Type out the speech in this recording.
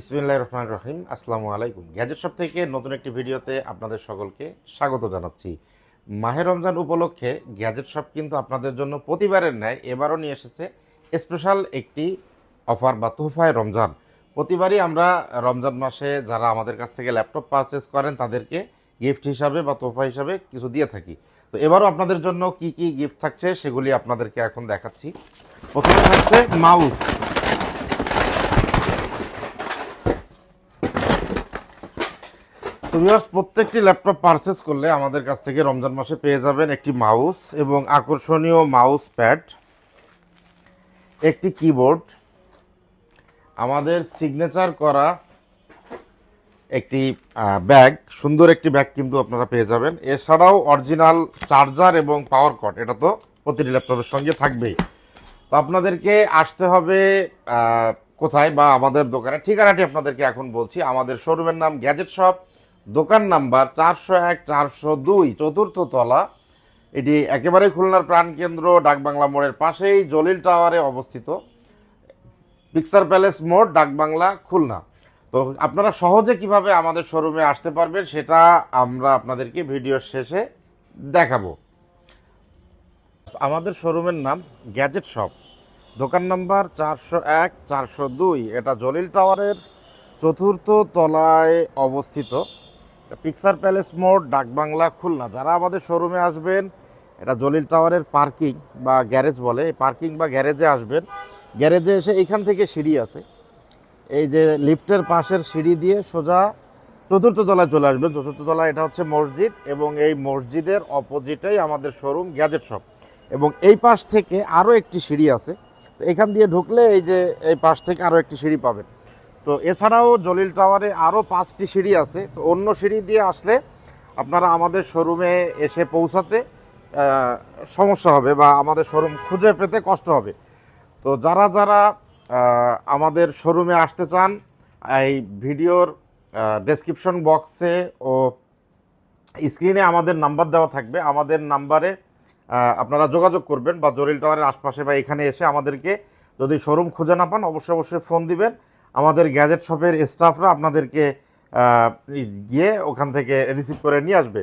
বিসমিল্লাহির রহমানির রহিম। আসসালামু আলাইকুম। গ্যাজেট শপ থেকে নতুন একটি ভিডিওতে আপনাদের সকলকে স্বাগত জানাচ্ছি। মাহে রমজান উপলক্ষে গ্যাজেট শপ কিন্তু আপনাদের জন্য প্রতিবারের ন্যায় এবারও নিয়ে এসেছে স্পেশাল একটি অফার বা তোহফায় রমজান। প্রতিবারই আমরা রমজান মাসে যারা আমাদের কাছ থেকে ল্যাপটপ পারচেস করেন তাদেরকে গিফট হিসাবে বা তোহফা হিসাবে কিছু দিয়ে থাকি। তো এবারও আপনাদের জন্য কি কি গিফট থাকছে সেগুলি আপনাদেরকে এখন দেখাচ্ছি। প্রথমে থাকছে মাউস। তুমি প্রত্যেকটি ল্যাপটপ পারচেস করলে আমাদের কাছ থেকে রমজান মাসে পেয়ে যাবেন একটি মাউস এবং আকর্ষণীয় মাউস প্যাড, একটি কিবোর্ড, আমাদের সিগনেচার করা একটি ব্যাগ, সুন্দর একটি ব্যাগ কিন্তু আপনারা পেয়ে যাবেন। এছাড়াও অরিজিনাল চার্জার এবং পাওয়ার কর্ড, এটা তো প্রতিটি ল্যাপটপের সঙ্গে থাকবেই। তো আপনাদেরকে আসতে হবে কোথায় বা আমাদের দোকানে ঠিকানাটি আপনাদেরকে এখন বলছি। আমাদের শোরুমের নাম গ্যাজেট শপ, দোকান নাম্বার 401 402, চতুর্থ তলা। এটি একেবারে খুলনার প্রাণকেন্দ্র ডাকবাংলা মোড়ের পাশেই জলিল টাওয়ারে অবস্থিত, পিকচার প্যালেস মোড়, ডাকবাংলা, খুলনা। তো আপনারা সহজে কিভাবে আমাদের শোরুমে আসতে পারবেন সেটা আমরা আপনাদেরকে ভিডিওর শেষে দেখাবো। আমাদের শোরুমের নাম গ্যাজেট শপ, দোকান নাম্বার 401 402, এটা জলিল টাওয়ারের চতুর্থ তলায় অবস্থিত, পিকচার প্যালেস মোড়, ডাকবাংলা, খুলনা। যারা আমাদের শোরুমে আসবেন, এটা জলিল টাওয়ারের পার্কিং বা গ্যারেজ বলে, এই পার্কিং বা গ্যারেজে আসবেন। গ্যারেজে এসে এইখান থেকে সিঁড়ি আছে, এই যে লিফটের পাশের সিঁড়ি দিয়ে সোজা চতুর্থ তলায় চলে আসবেন। চতুর্থ তলায় এটা হচ্ছে মসজিদ এবং এই মসজিদের অপোজিটেই আমাদের শোরুম গ্যাজেট শপ। এবং এই পাশ থেকে আরও একটি সিঁড়ি আছে, তো এখান দিয়ে ঢুকলে এই যে এই পাশ থেকে আরও একটি সিঁড়ি পাবেন। তো এছাড়াও জলিল টাওয়ারে আরও 5টি সিঁড়ি আছে, তো অন্য সিঁড়ি দিয়ে আসলে আপনারা আমাদের শোরুমে এসে পৌঁছাতে সমস্যা হবে বা আমাদের শোরুম খুঁজে পেতে কষ্ট হবে। তো যারা যারা আমাদের শোরুমে আসতে চান, এই ভিডিওর ডেসক্রিপশন বক্সে ও স্ক্রিনে আমাদের নাম্বার দেওয়া থাকবে। আমাদের নাম্বারে আপনারা যোগাযোগ করবেন বা জলিল টাওয়ারের আশপাশে বা এখানে এসে আমাদেরকে যদি শোরুম খুঁজে না পান অবশ্যই অবশ্যই ফোন দিবেন। আমাদের গ্যাজেট শপের স্টাফরা আপনাদেরকে গিয়ে ওখান থেকে রিসিভ করে নিয়ে আসবে।